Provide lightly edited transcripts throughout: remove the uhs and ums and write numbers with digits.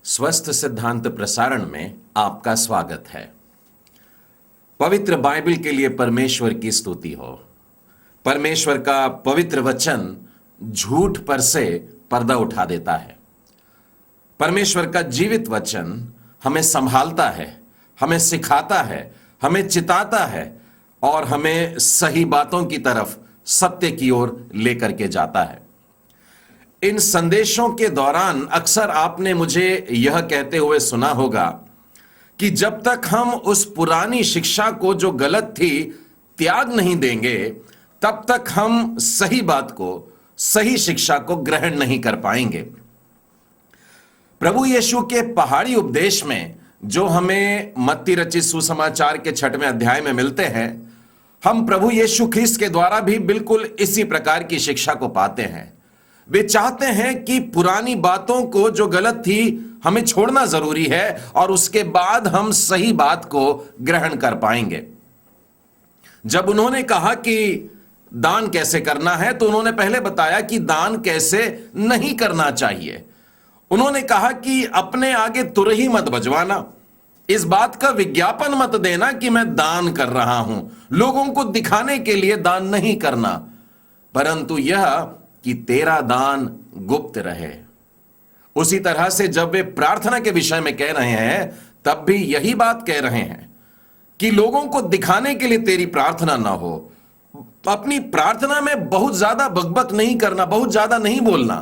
स्वस्थ सिद्धांत प्रसारण में आपका स्वागत है। पवित्र बाइबल के लिए परमेश्वर की स्तुति हो। परमेश्वर का पवित्र वचन झूठ पर से पर्दा उठा देता है। परमेश्वर का जीवित वचन हमें संभालता है, हमें सिखाता है, हमें चिताता है और हमें सही बातों की तरफ, सत्य की ओर लेकर के जाता है। इन संदेशों के दौरान अक्सर आपने मुझे यह कहते हुए सुना होगा कि जब तक हम उस पुरानी शिक्षा को जो गलत थी त्याग नहीं देंगे, तब तक हम सही बात को, सही शिक्षा को ग्रहण नहीं कर पाएंगे। प्रभु यीशु के पहाड़ी उपदेश में जो हमें मत्ती रचित सुसमाचार के 6वें अध्याय में मिलते हैं, हम प्रभु यीशु ख्रीस्त के द्वारा भी बिल्कुल इसी प्रकार की शिक्षा को पाते हैं। वे चाहते हैं कि पुरानी बातों को जो गलत थी हमें छोड़ना जरूरी है और उसके बाद हम सही बात को ग्रहण कर पाएंगे। जब उन्होंने कहा कि दान कैसे करना है, तो उन्होंने पहले बताया कि दान कैसे नहीं करना चाहिए। उन्होंने कहा कि अपने आगे तुरही मत बजवाना, इस बात का विज्ञापन मत देना कि मैं दान कर रहा हूं, लोगों को दिखाने के लिए दान नहीं करना, परंतु यह कि तेरा दान गुप्त रहे। उसी तरह से जब वे प्रार्थना के विषय में कह रहे हैं, तब भी यही बात कह रहे हैं कि लोगों को दिखाने के लिए तेरी प्रार्थना ना हो। अपनी प्रार्थना में बहुत ज्यादा बकबक नहीं करना, बहुत ज्यादा नहीं बोलना,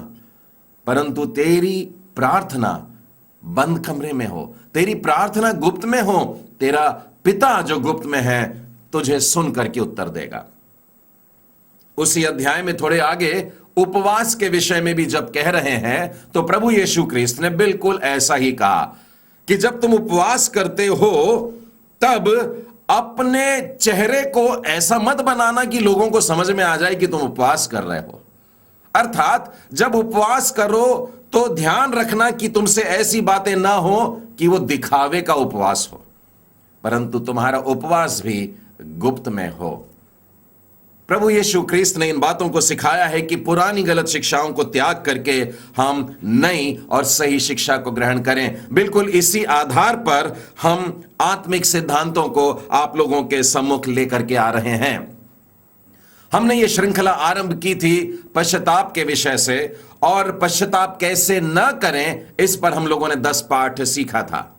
परंतु तेरी प्रार्थना बंद कमरे में हो, तेरी प्रार्थना गुप्त में हो। तेरा पिता जो गुप्त में है तुझे सुन करके उत्तर देगा। उसी अध्याय में थोड़े आगे उपवास के विषय में भी जब कह रहे हैं, तो प्रभु यीशु ख्रीस्त ने बिल्कुल ऐसा ही कहा कि जब तुम उपवास करते हो तब अपने चेहरे को ऐसा मत बनाना कि लोगों को समझ में आ जाए कि तुम उपवास कर रहे हो। अर्थात जब उपवास करो तो ध्यान रखना कि तुमसे ऐसी बातें ना हो कि वो दिखावे का उपवास हो, परंतु तुम्हारा उपवास भी गुप्त में हो। प्रभु यीशु ख्रीस्त ने इन बातों को सिखाया है कि पुरानी गलत शिक्षाओं को त्याग करके हम नई और सही शिक्षा को ग्रहण करें। बिल्कुल इसी आधार पर हम आत्मिक सिद्धांतों को आप लोगों के सम्मुख लेकर के आ रहे हैं। हमने ये श्रृंखला आरंभ की थी पश्चाताप के विषय से, और पश्चाताप कैसे न करें इस पर हम लोगों ने 10 पाठ सीखा था।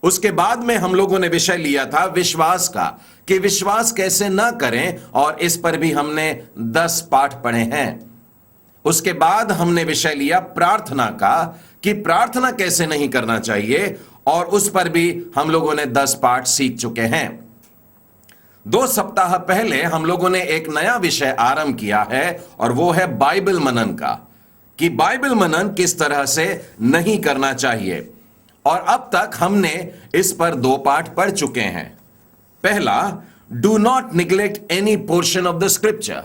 उसके बाद में हम लोगों ने विषय लिया था विश्वास का, कि विश्वास कैसे ना करें, और इस पर भी हमने 10 पाठ पढ़े हैं। उसके बाद हमने विषय लिया प्रार्थना का, कि प्रार्थना कैसे नहीं करना चाहिए, और उस पर भी हम लोगों ने 10 पाठ सीख चुके हैं। 2 सप्ताह पहले हम लोगों ने एक नया विषय आरंभ किया है, और वो है बाइबल मनन का, कि बाइबल मनन किस तरह से नहीं करना चाहिए। और अब तक हमने इस पर 2 पाठ पढ़ चुके हैं। पहला, do not neglect any portion of the scripture,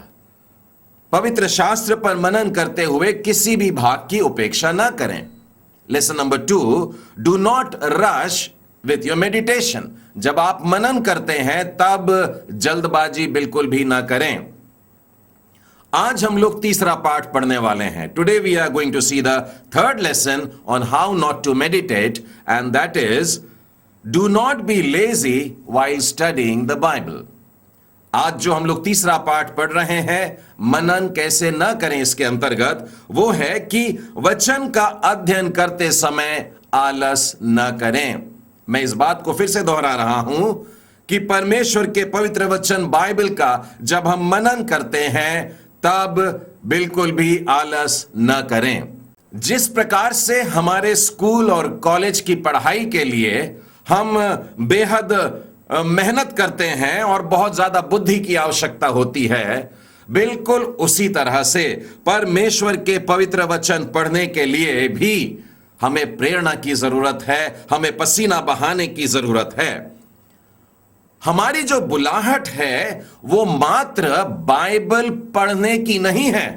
पवित्र शास्त्र पर मनन करते हुए किसी भी भाग की उपेक्षा ना करें। Lesson number 2, do not rush with your meditation, जब आप मनन करते हैं तब जल्दबाजी बिल्कुल भी ना करें। आज हम लोग तीसरा पाठ पढ़ने वाले हैं। Today we are going to see the third lesson on how not to meditate, and that is do not be lazy while studying the Bible. आज जो हम लोग तीसरा पाठ पढ़ रहे हैं, मनन कैसे न करें, इसके अंतर्गत वो है कि वचन का अध्ययन करते समय आलस न करें। मैं इस बात को फिर से दोहरा रहा हूं कि परमेश्वर के पवित्र वचन बाइबल का जब हम मनन करते हैं तब बिल्कुल भी आलस न करें। जिस प्रकार से हमारे स्कूल और कॉलेज की पढ़ाई के लिए हम बेहद मेहनत करते हैं और बहुत ज्यादा बुद्धि की आवश्यकता होती है, बिल्कुल उसी तरह से परमेश्वर के पवित्र वचन पढ़ने के लिए भी हमें प्रेरणा की जरूरत है, हमें पसीना बहाने की जरूरत है। हमारी जो बुलाहट है वो मात्र बाइबल पढ़ने की नहीं है,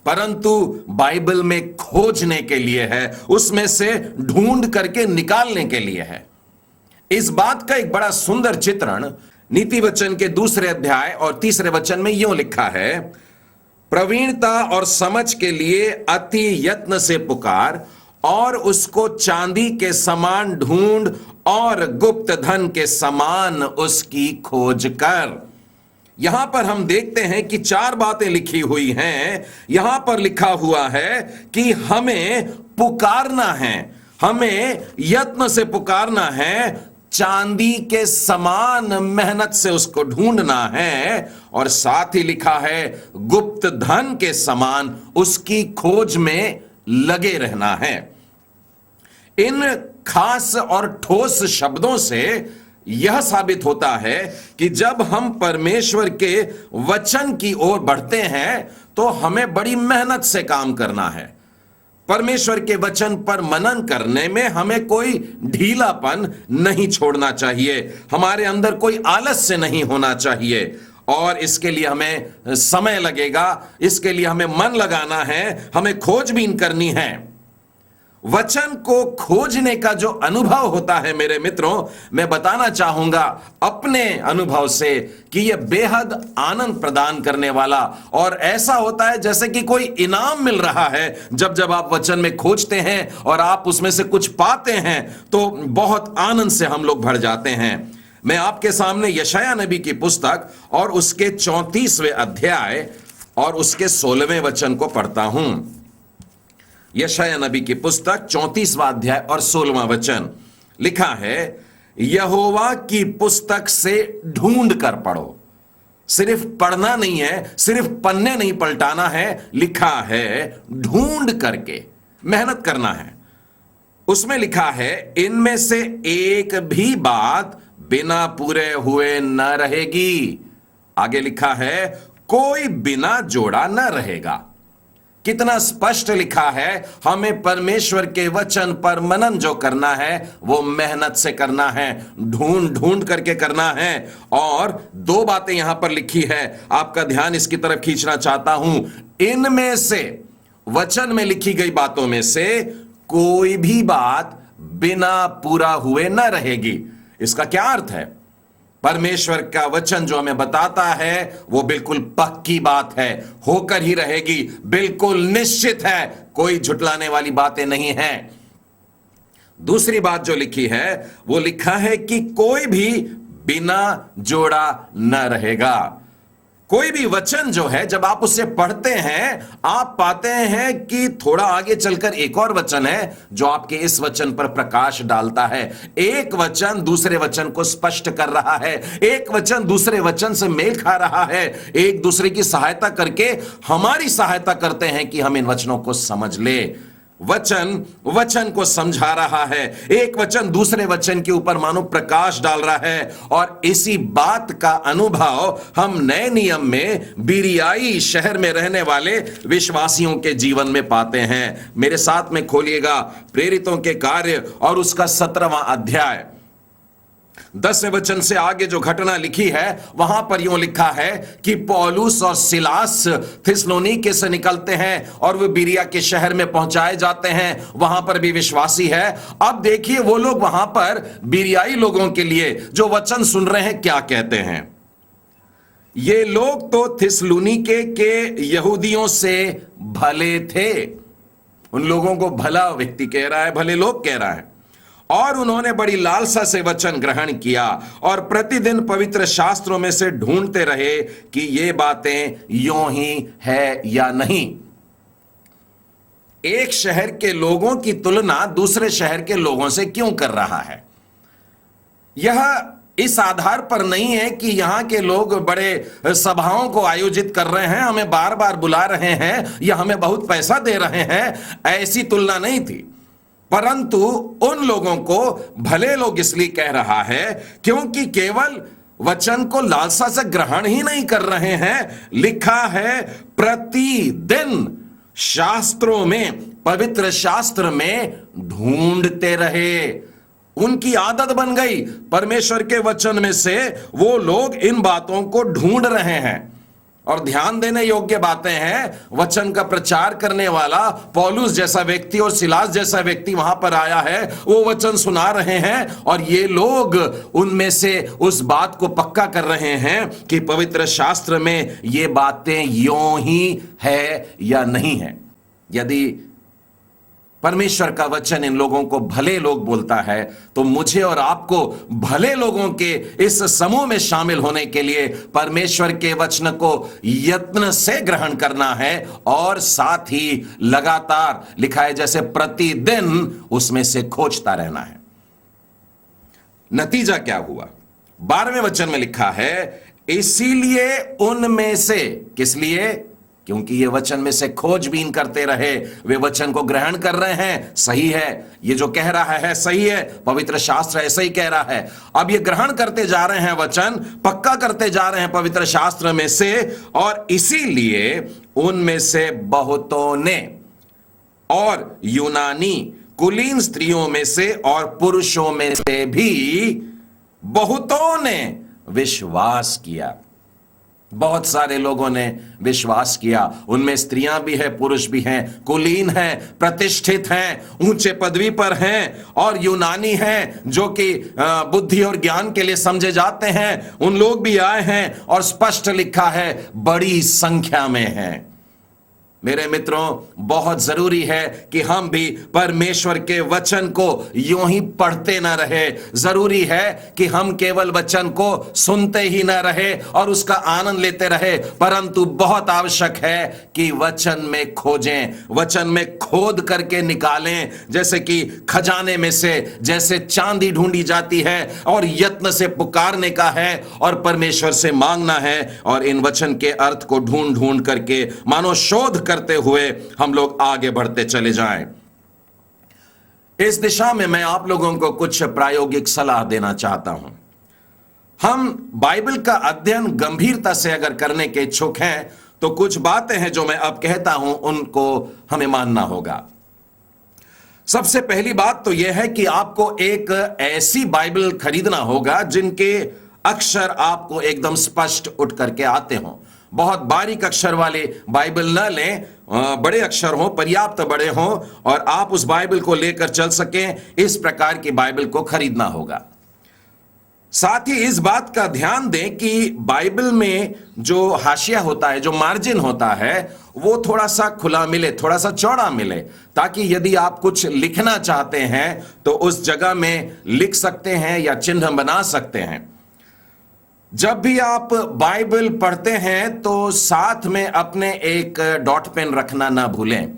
परंतु बाइबल में खोजने के लिए है, उसमें से ढूंढ करके निकालने के लिए है। इस बात का एक बड़ा सुंदर चित्रण नीति वचन के 2 अध्याय और 3 वचन में यूं लिखा है, प्रवीणता और समझ के लिए अति यत्न से पुकार और उसको चांदी के समान ढूंढ और गुप्त धन के समान उसकी खोज कर। यहां पर हम देखते हैं कि 4 बातें लिखी हुई हैं। यहां पर लिखा हुआ है कि हमें पुकारना है, हमें यत्न से पुकारना है, चांदी के समान मेहनत से उसको ढूंढना है, और साथ ही लिखा है गुप्त धन के समान उसकी खोज में लगे रहना है। इन खास और ठोस शब्दों से यह साबित होता है कि जब हम परमेश्वर के वचन की ओर बढ़ते हैं तो हमें बड़ी मेहनत से काम करना है। परमेश्वर के वचन पर मनन करने में हमें कोई ढीलापन नहीं छोड़ना चाहिए, हमारे अंदर कोई आलस्य नहीं होना चाहिए, और इसके लिए हमें समय लगेगा, इसके लिए हमें मन लगाना है, हमें खोजबीन करनी है। वचन को खोजने का जो अनुभव होता है मेरे मित्रों, मैं बताना चाहूंगा अपने अनुभव से कि यह बेहद आनंद प्रदान करने वाला, और ऐसा होता है जैसे कि कोई इनाम मिल रहा है। जब जब आप वचन में खोजते हैं और आप उसमें से कुछ पाते हैं तो बहुत आनंद से हम लोग भर जाते हैं। मैं आपके सामने यशायाह नबी की पुस्तक और उसके 34वें अध्याय और उसके 16वें वचन को पढ़ता हूं। यशायाह नबी की पुस्तक 34वां अध्याय और 16वां वचन लिखा है, यहोवा की पुस्तक से ढूंढ कर पढ़ो। सिर्फ पढ़ना नहीं है, सिर्फ पन्ने नहीं पलटाना है, लिखा है ढूंढ करके मेहनत करना है। उसमें लिखा है इनमें से एक भी बात बिना पूरे हुए न रहेगी। आगे लिखा है कोई बिना जोड़ा न रहेगा। कितना स्पष्ट लिखा है, हमें परमेश्वर के वचन पर मनन जो करना है वो मेहनत से करना है, ढूंढ ढूंढ करके करना है। और 2 बातें यहां पर लिखी है, आपका ध्यान इसकी तरफ खींचना चाहता हूं। इनमें से, वचन में लिखी गई बातों में से कोई भी बात बिना पूरा हुए न रहेगी। इसका क्या अर्थ है? परमेश्वर का वचन जो हमें बताता है वो बिल्कुल पक्की बात है, होकर ही रहेगी, बिल्कुल निश्चित है, कोई झुटलाने वाली बातें नहीं है। दूसरी बात जो लिखी है वो लिखा है कि कोई भी बिना जोड़ा न रहेगा। कोई भी वचन जो है जब आप उसे पढ़ते हैं आप पाते हैं कि थोड़ा आगे चलकर एक और वचन है जो आपके इस वचन पर प्रकाश डालता है। एक वचन दूसरे वचन को स्पष्ट कर रहा है, एक वचन दूसरे वचन से मेल खा रहा है, एक दूसरे की सहायता करके हमारी सहायता करते हैं कि हम इन वचनों को समझ ले। वचन वचन को समझा रहा है, एक वचन दूसरे वचन के ऊपर मानो प्रकाश डाल रहा है। और इसी बात का अनुभव हम नए नियम में बिरियाई शहर में रहने वाले विश्वासियों के जीवन में पाते हैं। मेरे साथ में खोलिएगा प्रेरितों के कार्य और उसका 17वां अध्याय। 10वें वचन से आगे जो घटना लिखी है वहां पर यूं लिखा है कि पौलुस और सिलास थिस्सलुनीके से निकलते हैं और वे बिरिया के शहर में पहुंचाए जाते हैं। वहां पर भी विश्वासी है। अब देखिए वो लोग वहां पर बिरियाई लोगों के लिए जो वचन सुन रहे हैं क्या कहते हैं। ये लोग तो थिस्सलुनीके के यहूदियों से भले थे। उन लोगों को भला व्यक्ति कह रहा है, भले लोग कह रहा है। और उन्होंने बड़ी लालसा से वचन ग्रहण किया और प्रतिदिन पवित्र शास्त्रों में से ढूंढते रहे कि ये बातें यों ही है या नहीं। एक शहर के लोगों की तुलना दूसरे शहर के लोगों से क्यों कर रहा है? यह इस आधार पर नहीं है कि यहां के लोग बड़े सभाओं को आयोजित कर रहे हैं, हमें बार बार बुला रहे हैं या हमें बहुत पैसा दे रहे हैं, ऐसी तुलना नहीं थी। परंतु उन लोगों को भले लोग इसलिए कह रहा है क्योंकि केवल वचन को लालसा से ग्रहण ही नहीं कर रहे हैं, लिखा है प्रतिदिन शास्त्रों में, पवित्र शास्त्र में ढूंढते रहे। उनकी आदत बन गई, परमेश्वर के वचन में से वो लोग इन बातों को ढूंढ रहे हैं। और ध्यान देने योग्य बातें हैं, वचन का प्रचार करने वाला पौलुस जैसा व्यक्ति और सिलास जैसा व्यक्ति वहां पर आया है, वो वचन सुना रहे हैं और ये लोग उनमें से उस बात को पक्का कर रहे हैं कि पवित्र शास्त्र में ये बातें यों ही है या नहीं है। यदि परमेश्वर का वचन इन लोगों को भले लोग बोलता है, तो मुझे और आपको भले लोगों के इस समूह में शामिल होने के लिए परमेश्वर के वचन को यत्न से ग्रहण करना है और साथ ही लगातार, लिखा है जैसे प्रतिदिन, उसमें से खोजता रहना है। नतीजा क्या हुआ? 12वें वचन में लिखा है, इसीलिए उनमें से, किस लिए? क्योंकि ये वचन में से खोजबीन करते रहे, वे वचन को ग्रहण कर रहे हैं। सही है, ये जो कह रहा है सही है, पवित्र शास्त्र ऐसा ही कह रहा है। अब ये ग्रहण करते जा रहे हैं, वचन पक्का करते जा रहे हैं पवित्र शास्त्र में से, और इसीलिए उनमें से बहुतों ने, और यूनानी कुलीन स्त्रियों में से और पुरुषों में से भी बहुतों ने विश्वास किया। बहुत सारे लोगों ने विश्वास किया। उनमें स्त्रियां भी हैं, पुरुष भी हैं, कुलीन हैं, प्रतिष्ठित हैं, ऊंचे पदवी पर हैं, और यूनानी हैं जो कि बुद्धि और ज्ञान के लिए समझे जाते हैं, उन लोग भी आए हैं, और स्पष्ट लिखा है बड़ी संख्या में हैं। मेरे मित्रों, बहुत जरूरी है कि हम भी परमेश्वर के वचन को यूं ही पढ़ते ना रहे। जरूरी है कि हम केवल वचन को सुनते ही ना रहे और उसका आनंद लेते रहे, परंतु बहुत आवश्यक है कि वचन में खोजें, वचन में खोद करके निकालें, जैसे कि खजाने में से जैसे चांदी ढूंढी जाती है, और यत्न से पुकारने का है और परमेश्वर से मांगना है, और इन वचन के अर्थ को ढूंढ ढूंढ करके मानो शोध करते हुए हम लोग आगे बढ़ते चले जाएं। इस दिशा में मैं आप लोगों को कुछ प्रायोगिक सलाह देना चाहता हूं। हम बाइबल का अध्ययन गंभीरता से अगर करने के इच्छुक हैं, तो कुछ बातें हैं जो मैं अब कहता हूं, उनको हमें मानना होगा। सबसे पहली बात तो यह है कि आपको एक ऐसी बाइबल खरीदना होगा जिनके अक्षर आपको एकदम स्पष्ट उठ करके आते हों। बहुत बारीक अक्षर वाले बाइबल न लें, बड़े अक्षर हों, पर्याप्त बड़े हों, और आप उस बाइबल को लेकर चल सकें, इस प्रकार की बाइबल को खरीदना होगा। साथ ही इस बात का ध्यान दें कि बाइबल में जो हाशिया होता है, जो मार्जिन होता है, वो थोड़ा सा खुला मिले, थोड़ा सा चौड़ा मिले, ताकि यदि आप कुछ लिखना चाहते हैं तो उस जगह में लिख सकते हैं या चिन्ह बना सकते हैं। जब भी आप बाइबल पढ़ते हैं तो साथ में अपने एक डॉट पेन रखना ना भूलें।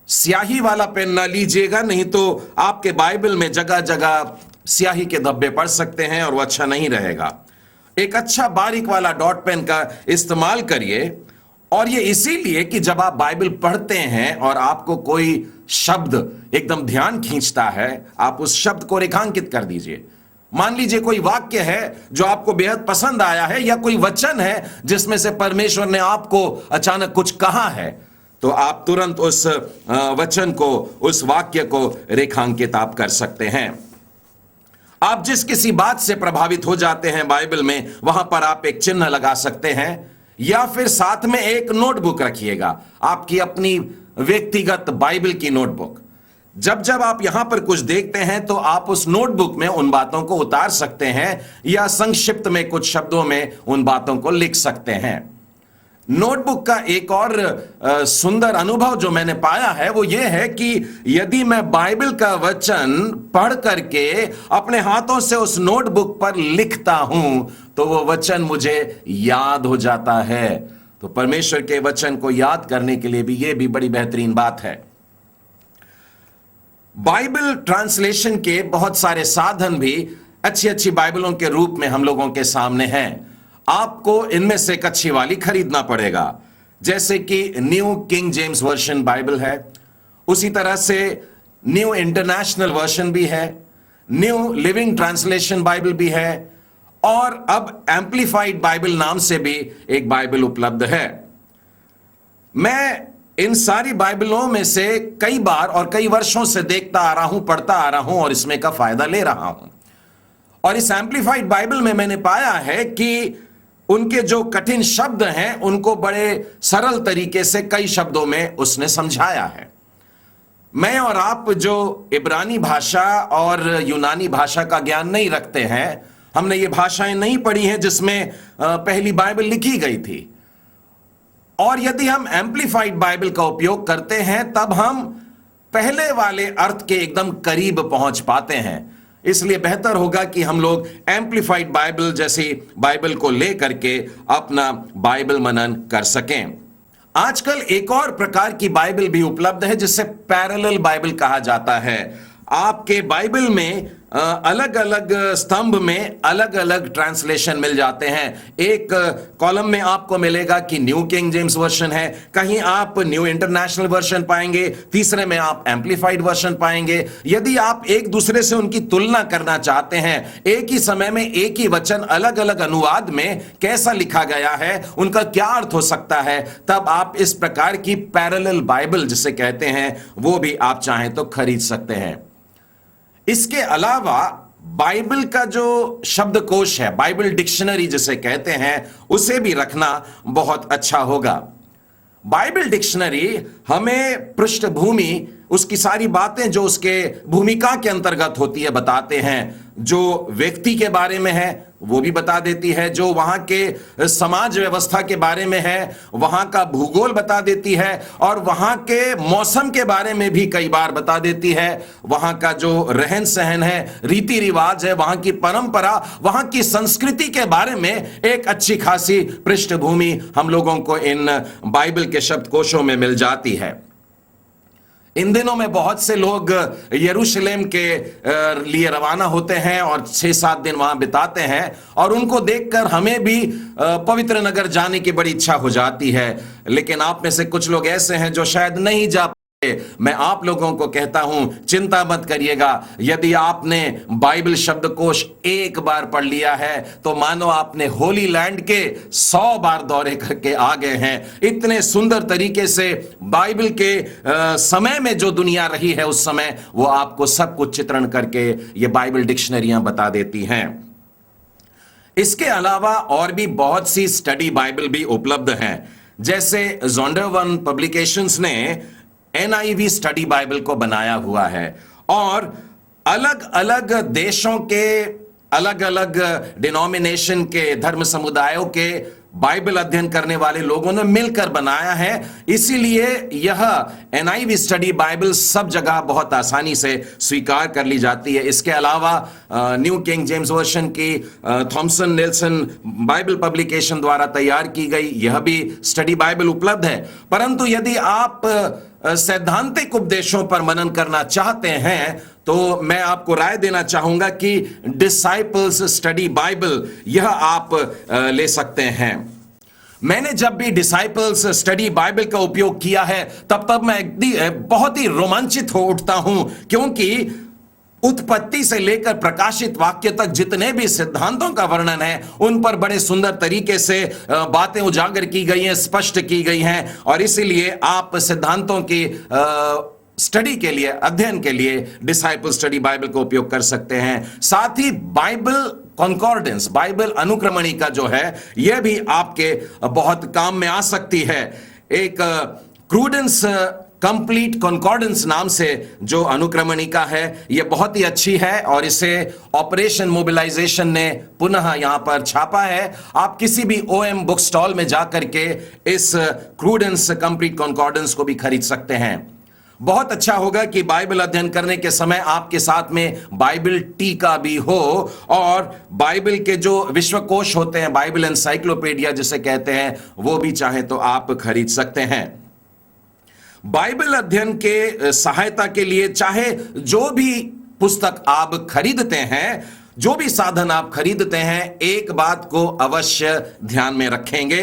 स्याही वाला पेन ना लीजिएगा, नहीं तो आपके बाइबल में जगह जगह स्याही के धब्बे पड़ सकते हैं और वो अच्छा नहीं रहेगा। एक अच्छा बारीक वाला डॉट पेन का इस्तेमाल करिए, और ये इसीलिए कि जब आप बाइबल पढ़ते हैं और आपको कोई शब्द एकदम ध्यान खींचता है, आप उस शब्द को रेखांकित कर दीजिए। मान लीजिए कोई वाक्य है जो आपको बेहद पसंद आया है, या कोई वचन है जिसमें से परमेश्वर ने आपको अचानक कुछ कहा है, तो आप तुरंत उस वचन को, उस वाक्य को रेखांकित आप कर सकते हैं। आप जिस किसी बात से प्रभावित हो जाते हैं बाइबल में, वहां पर आप एक चिन्ह लगा सकते हैं, या फिर साथ में एक नोटबुक रखिएगा, आपकी अपनी व्यक्तिगत बाइबल की नोटबुक। जब जब आप यहां पर कुछ देखते हैं तो आप उस नोटबुक में उन बातों को उतार सकते हैं, या संक्षिप्त में कुछ शब्दों में उन बातों को लिख सकते हैं। नोटबुक का एक और सुंदर अनुभव जो मैंने पाया है वो ये है कि यदि मैं बाइबल का वचन पढ़ करके अपने हाथों से उस नोटबुक पर लिखता हूं तो वो वचन मुझे याद हो जाता है। तो परमेश्वर के वचन को याद करने के लिए भी ये भी बड़ी बेहतरीन बात है। बाइबल ट्रांसलेशन के बहुत सारे साधन भी अच्छी अच्छी बाइबलों के रूप में हम लोगों के सामने हैं। आपको इनमें से एक अच्छी वाली खरीदना पड़ेगा, जैसे कि new king James version Bible है, उसी तरह से न्यू इंटरनेशनल वर्जन भी है, न्यू लिविंग ट्रांसलेशन बाइबल भी है, और अब एम्प्लीफाइड बाइबल नाम से भी एक बाइबल उपलब्ध है। मैं इन सारी बाइबलों में से कई बार और कई वर्षों से देखता आ रहा हूं, पढ़ता आ रहा हूं, और इसमें का फायदा ले रहा हूं। और इस एम्प्लीफाइड बाइबल में मैंने पाया है कि उनके जो कठिन शब्द हैं उनको बड़े सरल तरीके से कई शब्दों में उसने समझाया है। मैं और आप जो इब्रानी भाषा और यूनानी भाषा का ज्ञान नहीं रखते हैं, हमने ये भाषाएं नहीं पढ़ी हैं जिसमें पहली बाइबल लिखी गई थी, और यदि हम एम्प्लीफाइड बाइबल का उपयोग करते हैं तब हम पहले वाले अर्थ के एकदम करीब पहुंच पाते हैं। इसलिए बेहतर होगा कि हम लोग एम्प्लीफाइड बाइबल जैसी बाइबल को लेकर के अपना बाइबल मनन कर सकें। आजकल एक और प्रकार की बाइबल भी उपलब्ध है जिसे पैरेलल बाइबल कहा जाता है। आपके बाइबल में अलग अलग स्तंभ में अलग अलग ट्रांसलेशन मिल जाते हैं। एक कॉलम में आपको मिलेगा कि न्यू किंग जेम्स वर्जन है, कहीं आप न्यू इंटरनेशनल वर्जन पाएंगे, तीसरे में आप एम्प्लीफाइड वर्जन पाएंगे। यदि आप एक दूसरे से उनकी तुलना करना चाहते हैं, एक ही समय में एक ही वचन अलग अलग अनुवाद में कैसा लिखा गया है, उनका क्या अर्थ हो सकता है, तब आप इस प्रकार की पैरेलल बाइबल जिसे कहते हैं वो भी आप चाहें तो खरीद सकते हैं। इसके अलावा बाइबल का जो शब्दकोश है, बाइबल डिक्शनरी जिसे कहते हैं, उसे भी रखना बहुत अच्छा होगा। बाइबल डिक्शनरी हमें पृष्ठभूमि, उसकी सारी बातें जो उसके भूमिका के अंतर्गत होती है बताते हैं। जो व्यक्ति के बारे में है वो भी बता देती है, जो वहां के समाज व्यवस्था के बारे में है, वहां का भूगोल बता देती है, और वहां के मौसम के बारे में भी कई बार बता देती है। वहां का जो रहन सहन है, रीति रिवाज है, वहां की परंपरा, वहां की संस्कृति के बारे में एक अच्छी खासी पृष्ठभूमि हम लोगों को इन बाइबल के शब्दकोशों में मिल जाती है। इन दिनों में बहुत से लोग यरूशलेम के लिए रवाना होते हैं और 6-7 दिन वहां बिताते हैं, और उनको देखकर हमें भी पवित्र नगर जाने की बड़ी इच्छा हो जाती है। लेकिन आप में से कुछ लोग ऐसे हैं जो शायद नहीं जा। मैं आप लोगों को कहता हूं, चिंता मत करिएगा। यदि आपने बाइबल शब्दकोश एक बार पढ़ लिया है तो मानो आपने होली लैंड के 100 बार दौरे करके आ गए हैं। इतने सुंदर तरीके से बाइबल के समय में जो दुनिया रही है उस समय, वो आपको सब कुछ चित्रण करके ये बाइबल डिक्शनरियां बता देती हैं। इसके अलावा और भी बहुत सी स्टडी बाइबल भी उपलब्ध हैं। जैसे ज़ोंडरवन पब्लिकेशंस ने NIV स्टडी बाइबल को बनाया हुआ है, और अलग अलग देशों के अलग अलग डिनोमिनेशन के धर्म समुदायों के बाइबल अध्ययन करने वाले लोगों ने मिलकर बनाया है। इसीलिए यह NIV स्टडी बाइबल सब जगह बहुत आसानी से स्वीकार कर ली जाती है। इसके अलावा न्यू किंग जेम्स वर्जन की थॉमसन नेल्सन बाइबल पब्लिकेशन द्वारा तैयार की गई यह भी स्टडी बाइबल उपलब्ध है। परंतु यदि आप सैद्धांतिक उपदेशों पर मनन करना चाहते हैं तो मैं आपको राय देना चाहूंगा कि डिसाइपल्स स्टडी बाइबल यह आप ले सकते हैं। मैंने जब भी डिसाइपल्स स्टडी बाइबल का उपयोग किया है तब मैं बहुत ही रोमांचित हो उठता हूं, क्योंकि उत्पत्ति से लेकर प्रकाशित वाक्य तक जितने भी सिद्धांतों का वर्णन है उन पर बड़े सुंदर तरीके से बातें उजागर की गई हैं, स्पष्ट की गई हैं। और इसीलिए आप सिद्धांतों की स्टडी के लिए, अध्ययन के लिए डिसाइपल स्टडी बाइबल का उपयोग कर सकते हैं। साथ ही बाइबल कॉन्कॉर्डेंस, बाइबल अनुक्रमणिका जो है, यह भी आपके बहुत काम में आ सकती है। एक क्रूडेंस कंप्लीट कॉन्कॉर्डेंस नाम से जो अनुक्रमणिका है, यह बहुत ही अच्छी है और इसे ऑपरेशन मोबिलाइजेशन ने पुनः यहां पर छापा है। आप किसी भी OM बुक स्टॉल में जाकर के इस क्रूडेंस कंप्लीट कॉन्कॉर्डेंस को भी खरीद सकते हैं। बहुत अच्छा होगा कि बाइबल अध्ययन करने के समय आपके साथ में बाइबल टीका भी हो, और बाइबल के जो विश्वकोश होते हैं, बाइबल एनसाइक्लोपीडिया जिसे कहते हैं, वो भी चाहे तो आप खरीद सकते हैं। बाइबल अध्ययन के सहायता के लिए चाहे जो भी पुस्तक आप खरीदते हैं, जो भी साधन आप खरीदते हैं, एक बात को अवश्य ध्यान में रखेंगे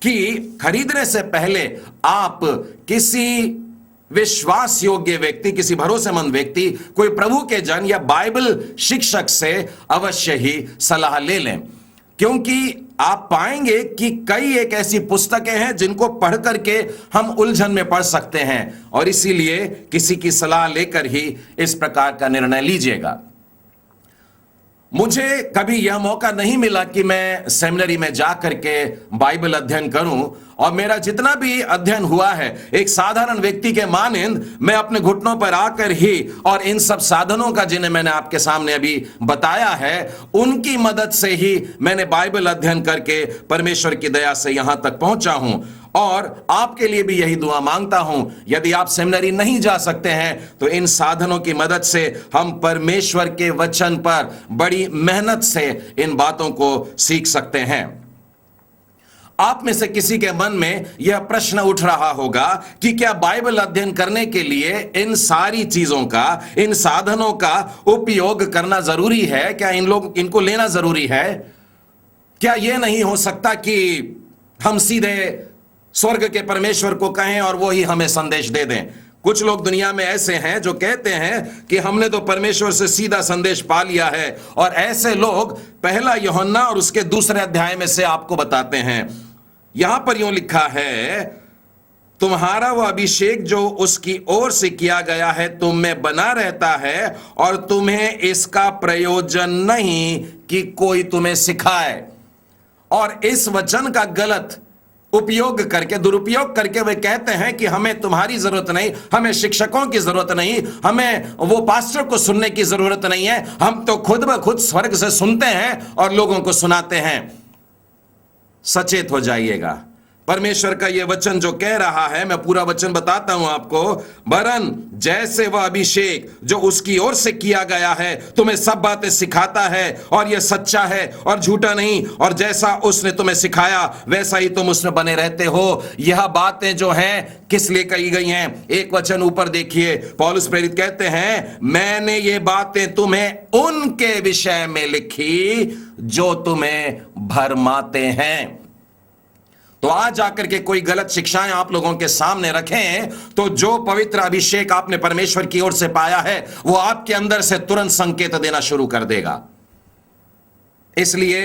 कि खरीदने से पहले आप किसी विश्वास योग्य व्यक्ति, किसी भरोसेमंद व्यक्ति, कोई प्रभु के जन या बाइबल शिक्षक से अवश्य ही सलाह ले लें, क्योंकि आप पाएंगे कि कई एक ऐसी पुस्तकें हैं जिनको पढ़ करके हम उलझन में पड़ सकते हैं, और इसीलिए किसी की सलाह लेकर ही इस प्रकार का निर्णय लीजिएगा। मुझे कभी यह मौका नहीं मिला कि मैं सेमिनरी में जा करके बाइबल अध्ययन करूं, और मेरा जितना भी अध्ययन हुआ है, एक साधारण व्यक्ति के मानंद मैं अपने घुटनों पर आकर ही और इन सब साधनों का जिन्हें मैंने आपके सामने अभी बताया है, उनकी मदद से ही मैंने बाइबल अध्ययन करके परमेश्वर की दया से यहां तक पहुंचा हूं। और आपके लिए भी यही दुआ मांगता हूं, यदि आप सेमिनरी नहीं जा सकते हैं तो इन साधनों की मदद से हम परमेश्वर के वचन पर बड़ी मेहनत से इन बातों को सीख सकते हैं। आप में से किसी के मन में यह प्रश्न उठ रहा होगा कि क्या बाइबल अध्ययन करने के लिए इन सारी चीजों का, इन साधनों का उपयोग करना जरूरी है? क्या इनको लेना जरूरी है? क्या यह नहीं हो सकता कि हम सीधे स्वर्ग के परमेश्वर को कहें और वो ही हमें संदेश दे दें? कुछ लोग दुनिया में ऐसे हैं जो कहते हैं कि हमने तो परमेश्वर से सीधा संदेश पा लिया है, और ऐसे लोग पहला यूहन्ना और उसके दूसरे अध्याय में से आपको बताते हैं। यहां पर यूं लिखा है, तुम्हारा वह अभिषेक जो उसकी ओर से किया गया है तुम में बना रहता है, और तुम्हें इसका प्रयोजन नहीं कि कोई तुम्हें सिखाए। और इस वचन का गलत उपयोग करके, दुरुपयोग करके वे कहते हैं कि हमें तुम्हारी जरूरत नहीं, हमें शिक्षकों की जरूरत नहीं, हमें वो पास्टर को सुनने की जरूरत नहीं है, हम तो खुद ब खुद स्वर्ग से सुनते हैं और लोगों को सुनाते हैं। सचेत हो जाइएगा। परमेश्वर का यह वचन जो कह रहा है, मैं पूरा वचन बताता हूं आपको। वरन जैसे वह अभिषेक जो उसकी ओर से किया गया है तुम्हें सब बातें सिखाता है, और यह सच्चा है और झूठा नहीं, और जैसा उसने तुम्हें सिखाया वैसा ही तुम उसमें बने रहते हो। यह बातें जो हैं किस लिए कही गई हैं? एक वचन ऊपर देखिए, पौलुस प्रेरित कहते हैं, मैंने ये बातें तुम्हें उनके विषय में लिखी जो तुम्हें भरमाते हैं। तो आज आकर के कोई गलत शिक्षाएं आप लोगों के सामने रखें तो जो पवित्र अभिषेक आपने परमेश्वर की ओर से पाया है वो आपके अंदर से तुरंत संकेत देना शुरू कर देगा। इसलिए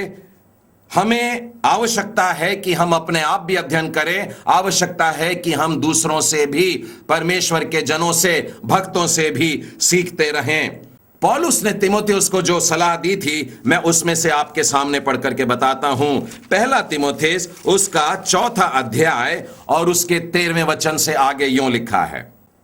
हमें आवश्यकता है कि हम अपने आप भी अध्ययन करें, आवश्यकता है कि हम दूसरों से भी, परमेश्वर के जनों से, भक्तों से भी सीखते रहें। पौलुस ने तीमुथियुस को जो सलाह दी थी मैं उसमें से आपके सामने पढ़ करके बताता हूं। पहला तीमुथियुस उसका 4 अध्याय और उसके 13वें वचन से आगे यूं लिखा है।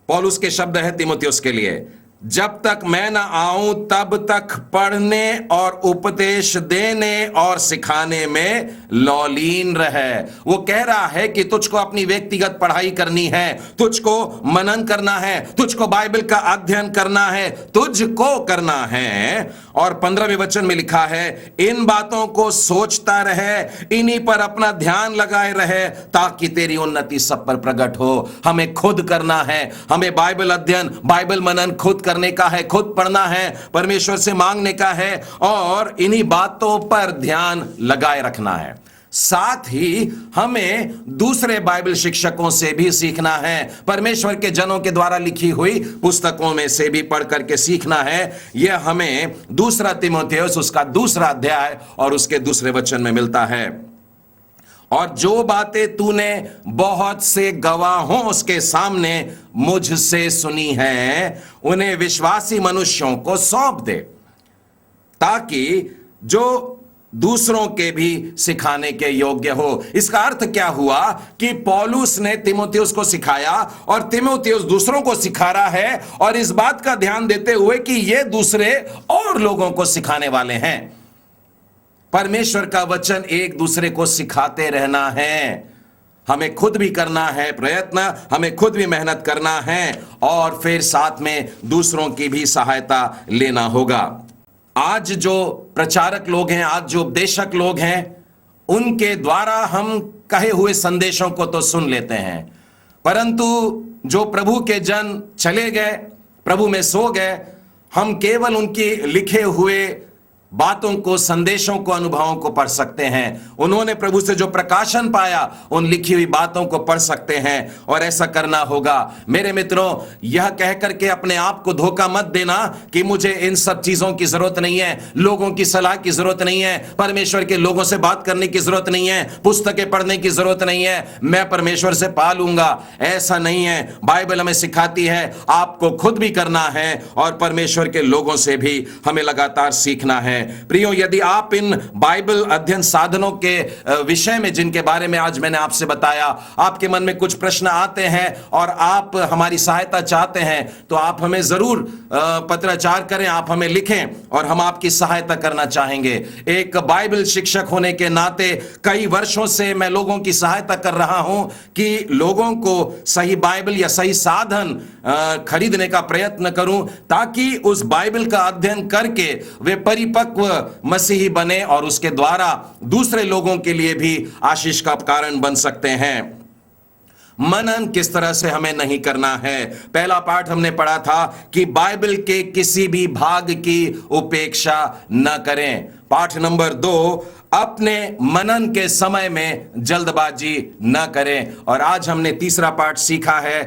पौलुस के शब्द है तीमुथियुस के लिए, जब तक मैं न आऊं तब तक पढ़ने और उपदेश देने और सिखाने में लौलीन रहे। वो कह रहा है कि तुझको अपनी व्यक्तिगत पढ़ाई करनी है, तुझको मनन करना है, तुझको बाइबल का अध्ययन करना है, तुझको करना है। और 15वें वचन में लिखा है, इन बातों को सोचता रहे, इन्हीं पर अपना ध्यान लगाए रहे ताकि तेरी उन्नति सब पर प्रकट हो। हमें खुद करना है, हमें बाइबल अध्ययन, बाइबल मनन खुद करने का है, खुद पढ़ना है, परमेश्वर से मांगने का है और इन्हीं बातों पर ध्यान लगाए रखना है। साथ ही हमें दूसरे बाइबल शिक्षकों से भी सीखना है, परमेश्वर के जनों के द्वारा लिखी हुई पुस्तकों में से भी पढ़ करके सीखना है। यह हमें दूसरा तीमुथियुस उसका 2 अध्याय और उसके 2 वचन में मिलता है। और जो बातें तूने बहुत से गवाहों उसके सामने मुझसे सुनी है उन्हें विश्वासी मनुष्यों को सौंप दे, ताकि जो दूसरों के भी सिखाने के योग्य हो। इसका अर्थ क्या हुआ कि पौलुस ने तीमुथियुस को सिखाया और तीमुथियुस दूसरों को सिखा रहा है, और इस बात का ध्यान देते हुए कि ये दूसरे और लोगों को सिखाने वाले हैं। परमेश्वर का वचन एक दूसरे को सिखाते रहना है। हमें खुद भी करना है प्रयत्न, हमें खुद भी मेहनत करना है और फिर साथ में दूसरों की भी सहायता लेना होगा। आज जो प्रचारक लोग हैं, आज जो उपदेशक लोग हैं, उनके द्वारा हम कहे हुए संदेशों को तो सुन लेते हैं, परंतु जो प्रभु के जन चले गए, प्रभु में सो गए, हम केवल उनकी लिखे हुए बातों को, संदेशों को, अनुभवों को पढ़ सकते हैं। उन्होंने प्रभु से जो प्रकाशन पाया उन लिखी हुई बातों को पढ़ सकते हैं, और ऐसा करना होगा। मेरे मित्रों, यह कह करके अपने आप को धोखा मत देना कि मुझे इन सब चीजों की जरूरत नहीं है, लोगों की सलाह की जरूरत नहीं है, परमेश्वर के लोगों से बात करने की जरूरत नहीं है, पुस्तकें पढ़ने की जरूरत नहीं है, मैं परमेश्वर से पा लूंगा। ऐसा नहीं है। बाइबल हमें सिखाती है आपको खुद भी करना है और परमेश्वर के लोगों से भी हमें लगातार सीखना है। प्रियो, यदि आप इन बाइबल अध्ययन साधनों के विषय में, जिनके बारे में आज मैंने आपसे बताया, आपके मन में कुछ प्रश्न आते हैं और आप हमारी सहायता चाहते हैं, तो आप हमें जरूर पत्राचार करें, आप हमें लिखें और हम आपकी सहायता करना चाहेंगे। एक बाइबल शिक्षक होने के नाते कई वर्षों से मैं लोगों की सहायता कर रहा हूं कि लोगों को सही बाइबल या सही साधन खरीदने का प्रयत्न करूं, ताकि उस बाइबल का अध्ययन करके वे परिपक्व मसीही बने और उसके द्वारा दूसरे लोगों के लिए भी आशीष का कारण बन सकते हैं। मनन किस तरह से हमें नहीं करना है। पहला पाठ हमने पढ़ा था कि बाइबल के किसी भी भाग की उपेक्षा न करें। पाठ नंबर 2, अपने मनन के समय में जल्दबाजी न करें। और आज हमने तीसरा पाठ सीखा है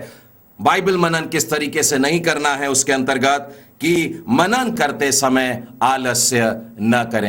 बाइबल मनन किस तरीके से नहीं करना है, उसके अंतर्गत कि मनन करते समय आलस्य न करें।